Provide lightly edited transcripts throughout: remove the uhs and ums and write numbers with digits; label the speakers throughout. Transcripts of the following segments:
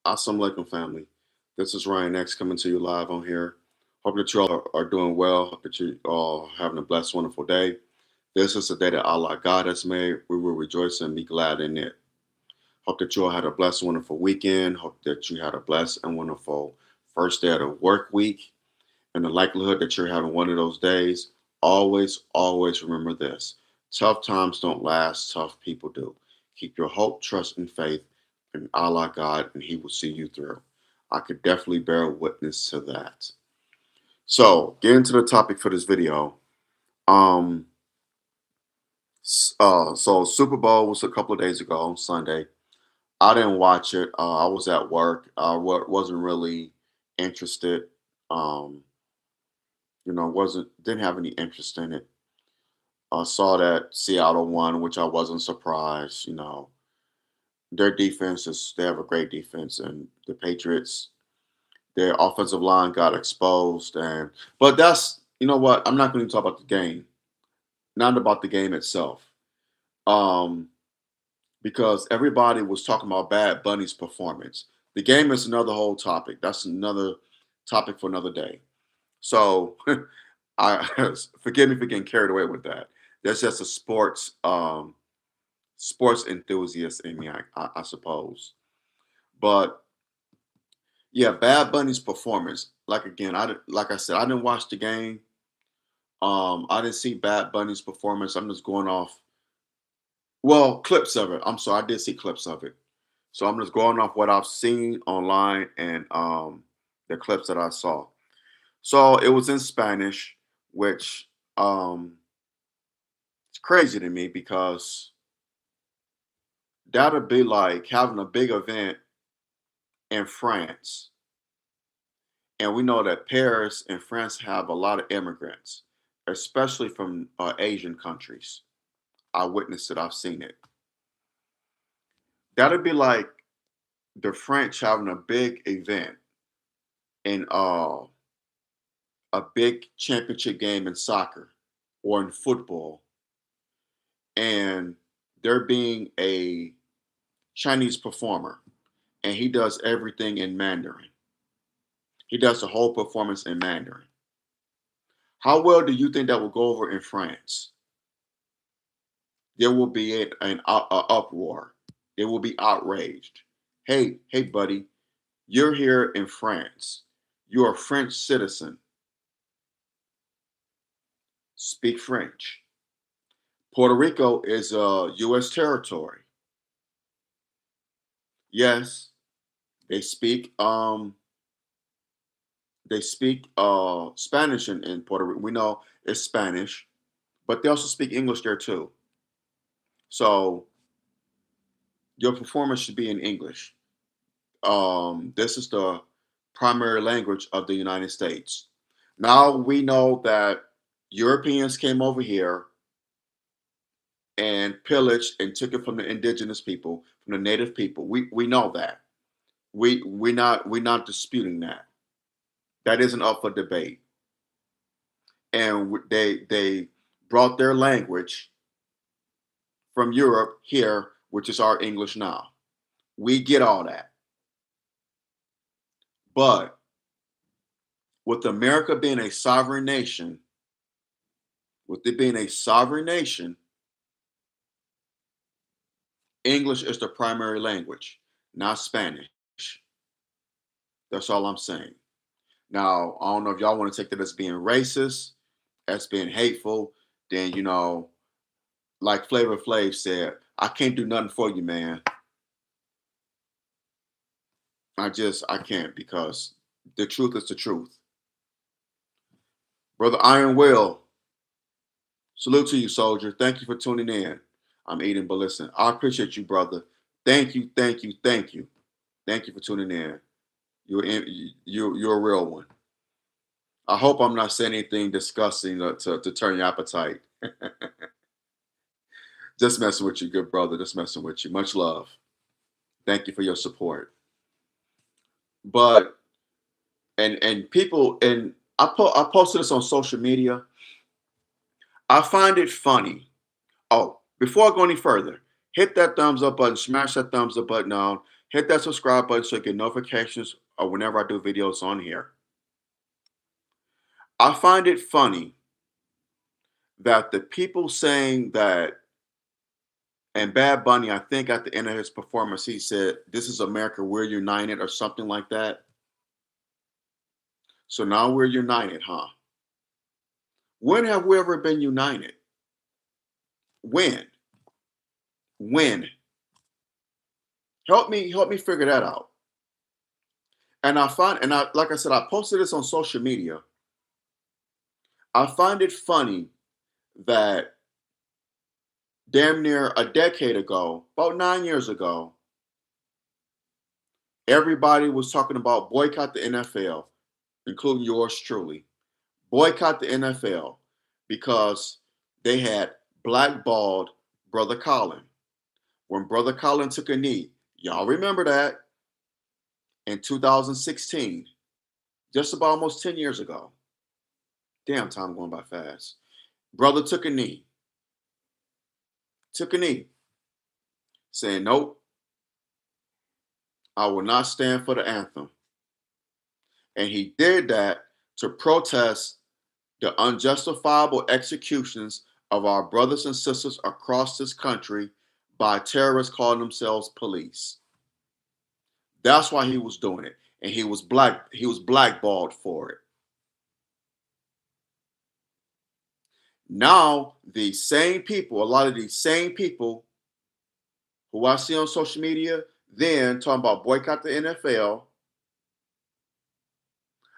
Speaker 1: Assalamu alaikum, family. This is Ryan X coming to you live on here. Hope that you all are doing well. Hope that you all having a blessed, wonderful day. This is the day that Allah God has made. We will rejoice and be glad in it. Hope that you all had a blessed, wonderful weekend. Hope that you had a blessed and wonderful first day of the work week. In the likelihood that you're having one of those days, always remember this. Tough times don't last, tough people do. Keep your hope, trust, and faith in Allah God, and He will see you through. I could definitely bear witness to that. So, getting to the topic for this video. Um, so Super Bowl was a couple of days ago on Sunday. I didn't watch it. I was at work. I wasn't really interested. Um, wasn't didn't have any interest in it. I saw that Seattle won, which I wasn't surprised. Their defense is they have a great defense, and the Patriots, their offensive line got exposed. And but that's what I'm not going to talk about the game, not about the game itself, um, because everybody was talking about Bad Bunny's performance. The game is another whole topic. That's another topic for another day. So I forgive me for getting carried away with that. There's just a sports enthusiast in me, I suppose. But yeah, Bad Bunny's performance. Like again, like I said, I didn't watch the game. I didn't see Bad Bunny's performance. I'm just going off clips of it. I'm sorry, I did see clips of it. So I'm just going off what I've seen online and the clips that I saw. So it was in Spanish, which it's crazy to me because that'd be like having a big event in France. And we know that Paris and France have a lot of immigrants, especially from Asian countries. I witnessed it, I've seen it. That'd be like the French having a big event in a big championship game in soccer or in football, and there being a Chinese performer, and he does everything in Mandarin. He does the whole performance in Mandarin. How well do you think that will go over in France? There will be an uproar. They will be outraged. Hey, buddy, you're here in France. You're a French citizen. Speak French. Puerto Rico is a U.S. territory. Yes, they speak Spanish in Puerto Rico. We know it's Spanish, but they also speak English there too. So your performance should be in English. This is the primary language of the United States. Now we know that Europeans came over here and pillaged and took it from the indigenous people, from the native people. We know that. We're not disputing that. That isn't up for debate. And they brought their language from Europe here, which is our English now. We get all that. But with America being a sovereign nation, with it being a sovereign nation, English is the primary language, not Spanish. That's all I'm saying. Now, I don't know if y'all want to take that as being racist, as being hateful. Then, like Flavor Flav said, I can't do nothing for you, man. I can't because the truth is the truth. Brother Iron Will, salute to you, soldier. Thank you for tuning in. I'm eating, but listen, I appreciate you, brother. Thank you, thank you, thank you. Thank you for tuning in. You're a real one. I hope I'm not saying anything disgusting to turn your appetite. Just messing with you, good brother. Just messing with you. Much love. Thank you for your support. But and people and I posted this on social media. I find it funny. Oh, before I go any further, hit that thumbs up button, smash that thumbs up button on, Hit that subscribe button so you get notifications of whenever I do videos on here. I find it funny that the people saying that, and Bad Bunny, I think at the end of his performance, he said, "This is America, we're united," or something like that. So now we're united, huh? When have we ever been united? When? When? Help me figure that out. And I find, and I like I said, I posted this on social media. I find it funny that damn near a decade ago, about 9 years ago, everybody was talking about boycott the NFL, including yours truly. Boycott the NFL because they had blackballed Brother Colin. When Brother Colin took a knee, y'all remember that in 2016, just about almost 10 years ago. Damn, time going by fast. Brother took a knee, saying, "Nope, I will not stand for the anthem." And he did that to protest the unjustifiable executions of our brothers and sisters across this country by terrorists calling themselves police. That's why he was doing it. And he was blackballed for it. Now, these same people, a lot of these same people who I see on social media, then talking about boycott the NFL,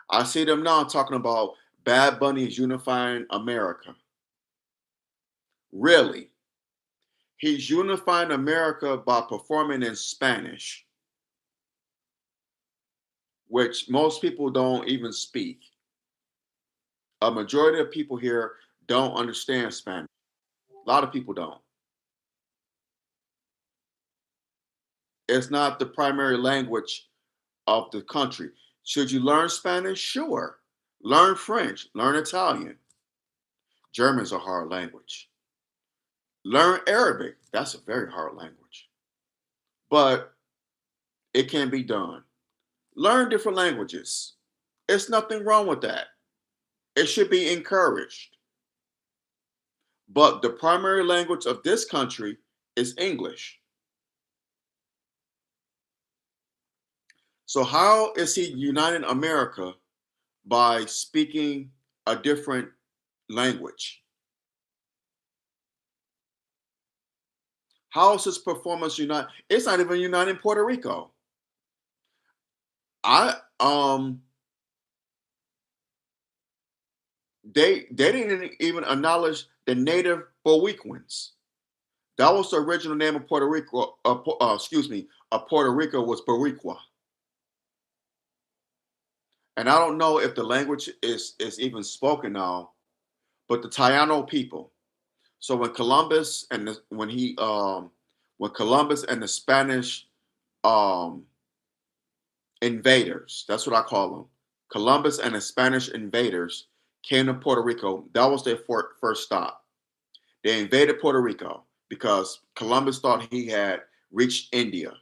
Speaker 1: I see them now talking about Bad Bunny is unifying America. Really? He's unifying America by performing in Spanish, which most people don't even speak. A majority of people here don't understand Spanish. A lot of people don't. It's not the primary language of the country. Should you learn Spanish? Sure. Learn French, learn Italian. German's a hard language. Learn Arabic. That's a very hard language. But it can be done. Learn different languages. It's nothing wrong with that. It should be encouraged. But the primary language of this country is English. So, how is he uniting America by speaking a different language? How is his performance unite? It's not even uniting Puerto Rico. I they didn't even acknowledge the native Bowequans. That was the original name of Puerto Rico. Excuse me, Puerto Rico was Boricua, and I don't know if the language is even spoken now. But the Taino people. So when Columbus and the Spanish um, invaders, that's what I call them. Columbus and the Spanish invaders came to Puerto Rico. That was their first stop. They invaded Puerto Rico because Columbus thought he had reached India,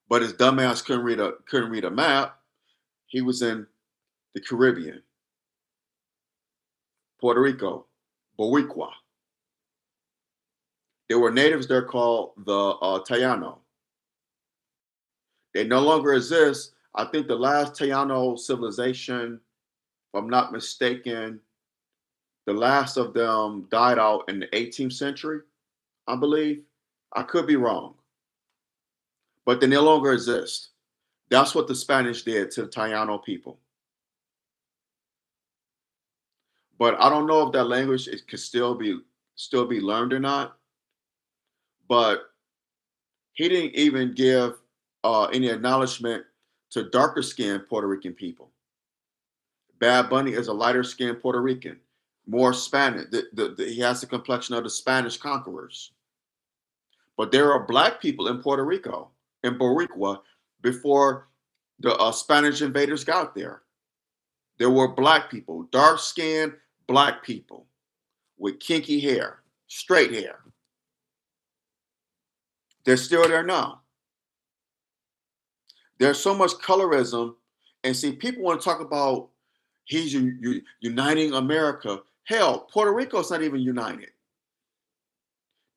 Speaker 1: but his dumbass couldn't read a map. He was in the Caribbean, Puerto Rico, Boricua. There were natives there called the Taino. They no longer exist. I think the last Taino civilization, if I'm not mistaken, the last of them died out in the 18th century, I believe. I could be wrong, but they no longer exist. That's what the Spanish did to the Taino people. But I don't know if that language could still be learned or not. But he didn't even give any acknowledgement to darker skinned Puerto Rican people. Bad Bunny is a lighter skinned Puerto Rican, more Spanish. He has the complexion of the Spanish conquerors. But there are black people in Puerto Rico, in Boricua, before the Spanish invaders got there. There were black people, dark skinned black people with kinky hair, straight hair. They're still there now. There's so much colorism, and see, people want to talk about he's uniting America. Hell, Puerto Rico's not even united.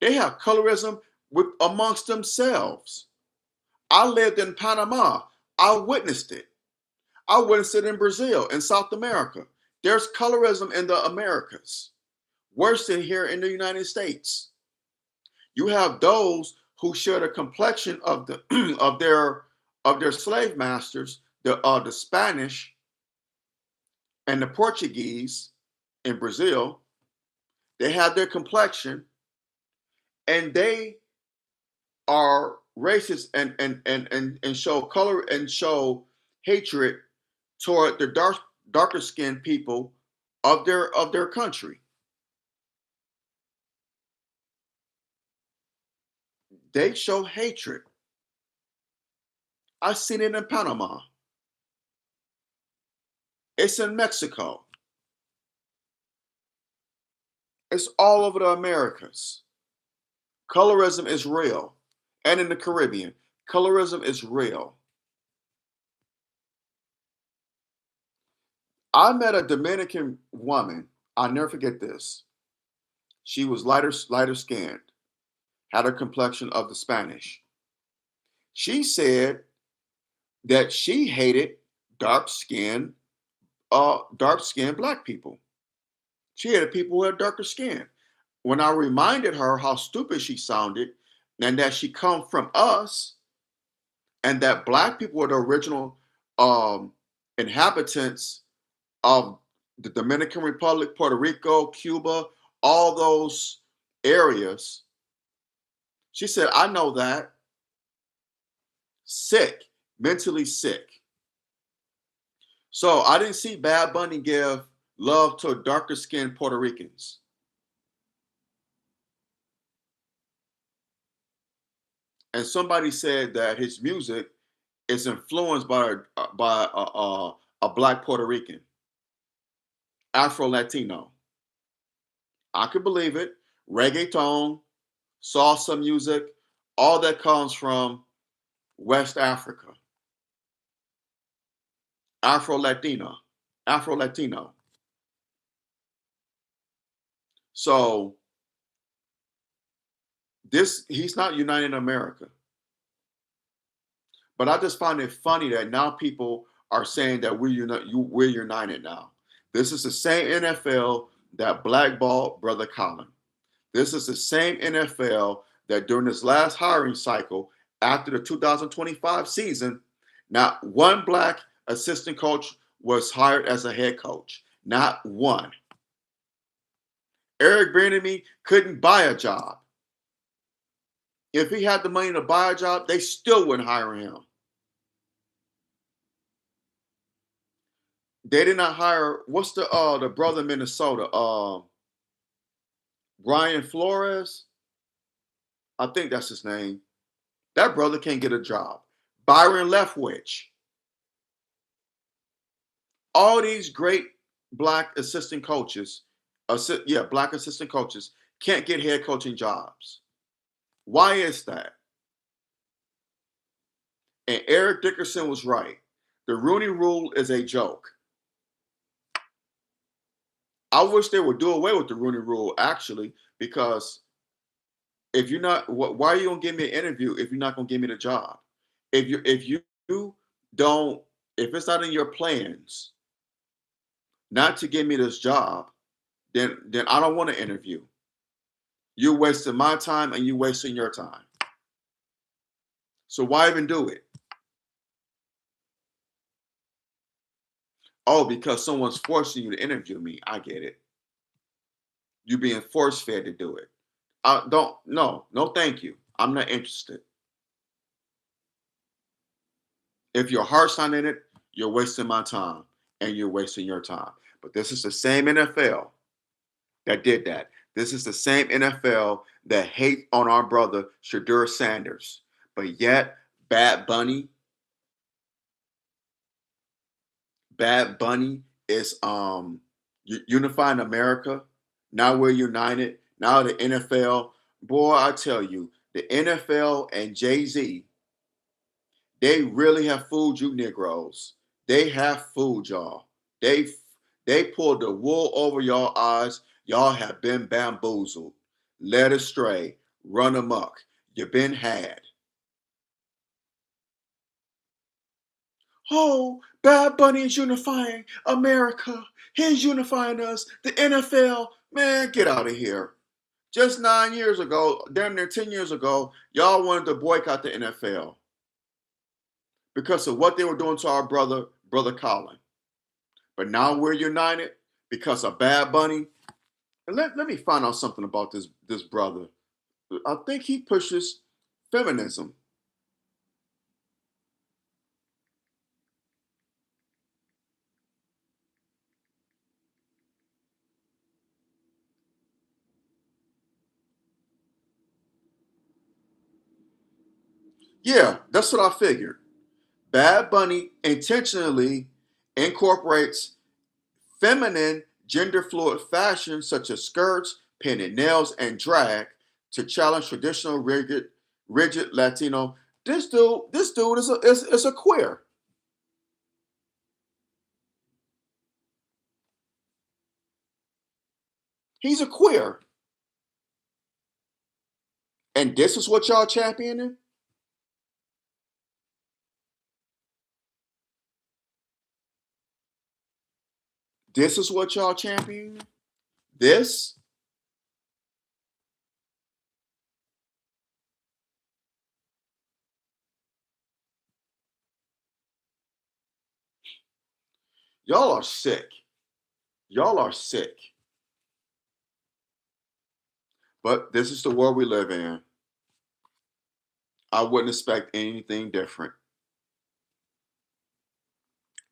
Speaker 1: They have colorism amongst themselves. I lived in Panama. I witnessed it. I witnessed it in Brazil, in South America. There's colorism in the Americas, worse than here in the United States. You have those who share the complexion of the of their slave masters, the Spanish and the Portuguese in Brazil. They have their complexion, and they are racist and show color and show hatred toward the darker skinned people of their country. They show hatred. I've seen it in Panama. It's in Mexico. It's all over the Americas. Colorism is real. And in the Caribbean, colorism is real. I met a Dominican woman. I'll never forget this. She was lighter skinned, had a complexion of the Spanish. She said that she hated dark skinned black people. She hated people who had darker skin. When I reminded her how stupid she sounded and that she come from us and that black people were the original inhabitants of the Dominican Republic, Puerto Rico, Cuba, all those areas. She said, I know that. Sick, mentally sick. So I didn't see Bad Bunny give love to darker skinned Puerto Ricans. And somebody said that his music is influenced by a black Puerto Rican, Afro Latino. I could believe it. Reggaeton, salsa music, all that comes from West Africa. Afro Latino. So he's not uniting America. But I just find it funny that now people are saying that we're united now. This is the same NFL that blackballed Brother Colin. This is the same NFL that during this last hiring cycle, after the 2025 season, not one black assistant coach was hired as a head coach. Not one. Eric Bieniemy couldn't buy a job. If he had the money to buy a job, they still wouldn't hire him. They did not hire what's the brother in Minnesota? Brian Flores. I think that's his name. That brother can't get a job. Byron Leftwich. All these great black assistant coaches, black assistant coaches can't get head coaching jobs. Why is that? And Eric Dickerson was right. The Rooney Rule is a joke. I wish they would do away with the Rooney Rule, actually, because if you're not, why are you gonna give me an interview if you're not gonna give me the job? If you don't, if it's not in your plans not to give me this job, then I don't want to interview. You're wasting my time and you're wasting your time. So why even do it? Oh, because someone's forcing you to interview me. I get it. You're being force fed to do it. No, thank you. I'm not interested. If your heart's not in it, you're wasting my time and you're wasting your time. But this is the same NFL that did that. This is the same NFL that hate on our brother Shedeur Sanders. But yet, Bad Bunny is unifying America. Now we're united. Now the NFL, boy, I tell you, the NFL and Jay-Z, They really have fooled you Negroes. They have fooled y'all. They they pulled the wool over y'all eyes. Y'all have been bamboozled, led astray, run amok. You've been had. Oh, Bad Bunny is unifying America. He's unifying us. The NFL, man, get out of here. Just 9 years ago, damn near 10 years ago, y'all wanted to boycott the NFL because of what they were doing to our brother Colin. But now we're united because of Bad Bunny. And let me find out something about this brother. I think he pushes feminism. Yeah, that's what I figured. Bad Bunny intentionally incorporates feminine, gender fluid fashion such as skirts, painted nails, and drag to challenge traditional rigid Latino. This dude is a queer. He's a queer. And this is what y'all championing? This is what y'all championing? This? Y'all are sick. Y'all are sick. But this is the world we live in. I wouldn't expect anything different.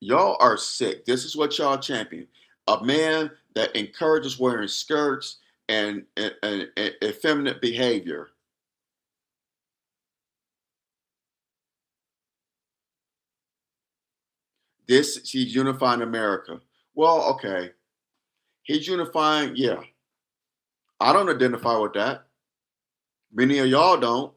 Speaker 1: Y'all are sick. This is what y'all champion. A man that encourages wearing skirts and effeminate behavior. This he's unifying America. Well, okay. He's unifying, yeah. I don't identify with that. Many of y'all don't.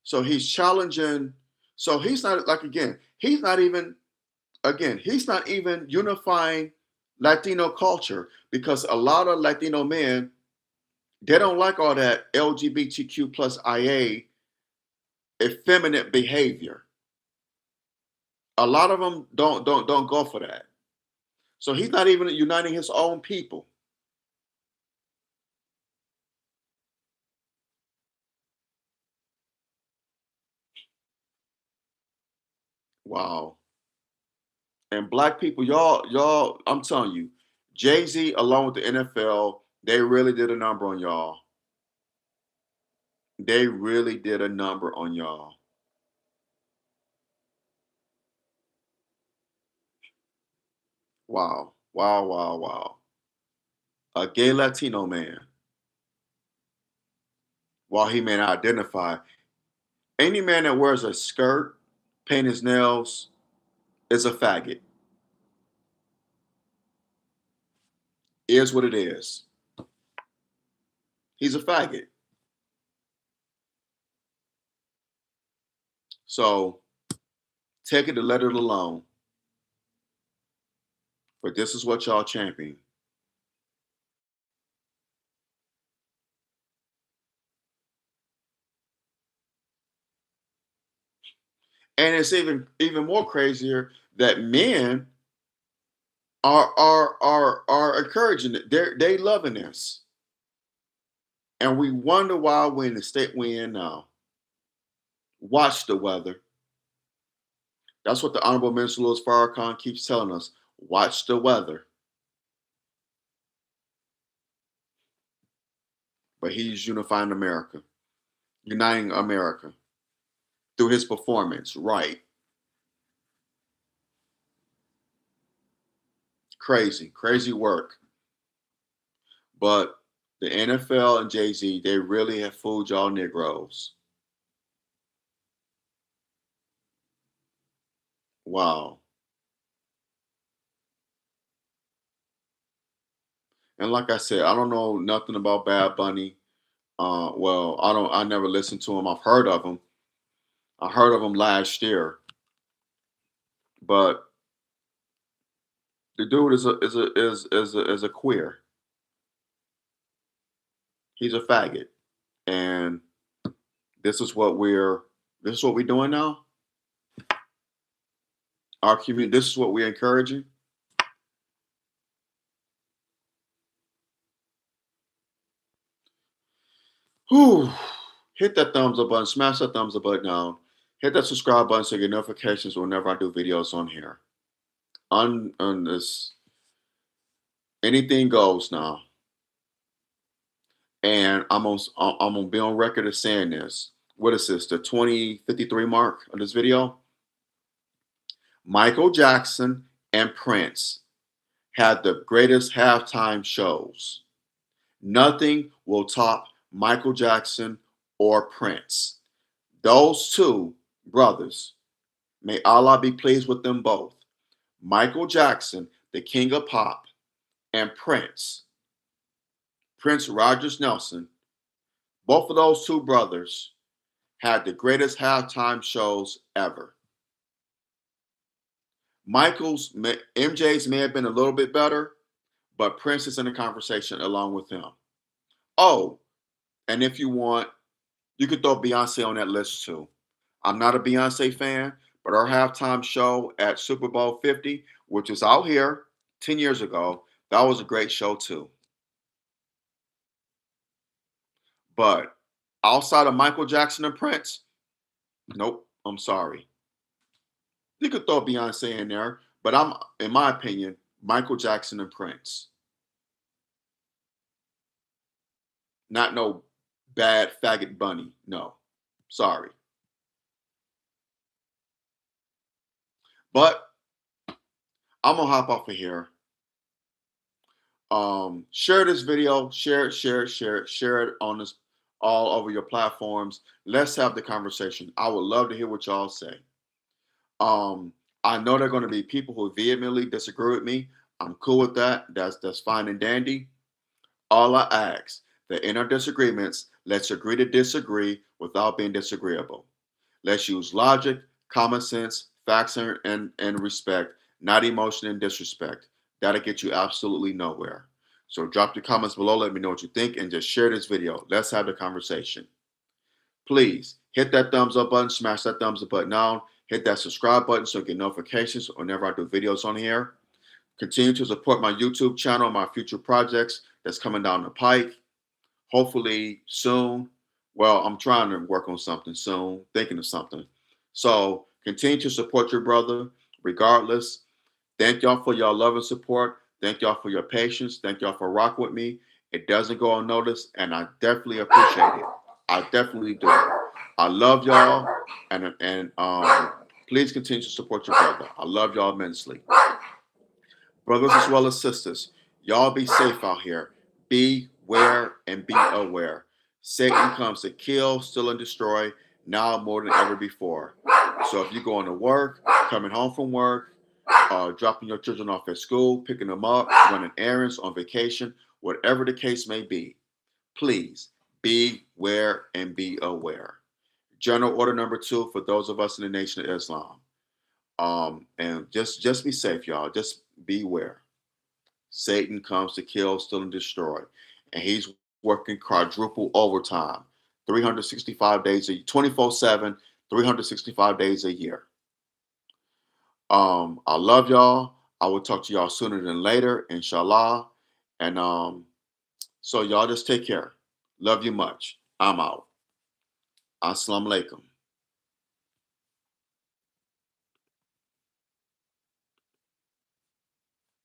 Speaker 1: So he's challenging. So he's not like again, he's not even unifying Latino culture because a lot of Latino men they don't like all that LGBTQ plus IA effeminate behavior. A lot of them don't go for that. So he's not even uniting his own people. Wow. And black people, I'm telling you, Jay Z along with the NFL, they really did a number on y'all. They really did a number on y'all. Wow. Wow. Wow. Wow. A gay Latino man, while he may not identify, any man that wears a skirt, paint his nails, is a faggot. Is what it is. He's a faggot. So take it to let it alone. But this is what y'all champion. And it's even more crazier that men are encouraging it. They loving this. And we wonder why we're in the state we're in now. Watch the weather. That's what the Honorable Minister Louis Farrakhan keeps telling us. Watch the weather. But he's unifying America, uniting America through his performance. Right. Crazy, crazy work. But the NFL and Jay Z, they really have fooled y'all Negroes. Wow. And like I said, I don't know nothing about Bad Bunny. Well, I don't. I never listened to him. I've heard of him. I heard of him last year, but the dude is a queer. He's a faggot, and this is what we're this is what we're doing now. Our community. This is what we're encouraging. Whew. Hit that thumbs up button. Smash that thumbs up button down. Hit that subscribe button so you get notifications whenever I do videos on here. On this, anything goes now. And I'm gonna be on record as saying this. What is this? The 2053 mark of this video? Michael Jackson and Prince had the greatest halftime shows. Nothing will top Michael Jackson or Prince. Those two brothers, may Allah be pleased with them both. Michael Jackson, the king of pop, and Prince Rogers Nelson, both of those two brothers had the greatest halftime shows ever. MJ's may have been a little bit better, but Prince is in the conversation along with him. Oh, and if you want, you could throw Beyonce on that list too. I'm not a Beyonce fan, but our halftime show at Super Bowl 50, which was out here 10 years ago, that was a great show too. But outside of Michael Jackson and Prince, nope, I'm sorry. You could throw Beyonce in there, but in my opinion, Michael Jackson and Prince. Not no bad faggot bunny. No, sorry. But I'm gonna hop off of here. Share this video, share it on this all over your platforms. Let's have the conversation. I would love to hear what y'all say. I know there are going to be people who vehemently disagree with me. I'm cool with that. That's fine and dandy. All I ask that in our disagreements, let's agree to disagree without being disagreeable. Let's use logic, common sense, facts, and respect, not emotion and disrespect. That'll get you absolutely nowhere. So drop your comments below. Let me know what you think and just share this video. Let's have the conversation. Please hit that thumbs up button, smash that thumbs up button down, hit that subscribe button so you get notifications whenever I do videos on here. Continue to support my YouTube channel, my future projects that's coming down the pike. Hopefully soon. Well, I'm trying to work on something soon, thinking of something. So continue to support your brother regardless. Thank y'all for your love and support. Thank y'all for your patience. Thank y'all for rocking with me. It doesn't go unnoticed, and I definitely appreciate it. I definitely do. I love y'all, and please continue to support your brother. I love y'all immensely. Brothers as well as sisters, y'all be safe out here. Beware and be aware. Satan comes to kill, steal, and destroy now more than ever before. So if you're going to work, coming home from work, dropping your children off at school, picking them up, running errands, on vacation, whatever the case may be, please beware and be aware. General order number 2 for those of us in the Nation of Islam. And just be safe, y'all. Just beware. Satan comes to kill, steal, and destroy. And he's working quadruple overtime, 365 days a year, 24/7, 365 days a year. I love y'all. I will talk to y'all sooner than later, inshallah. And so y'all just take care. Love you much. I'm out. Assalamu alaikum.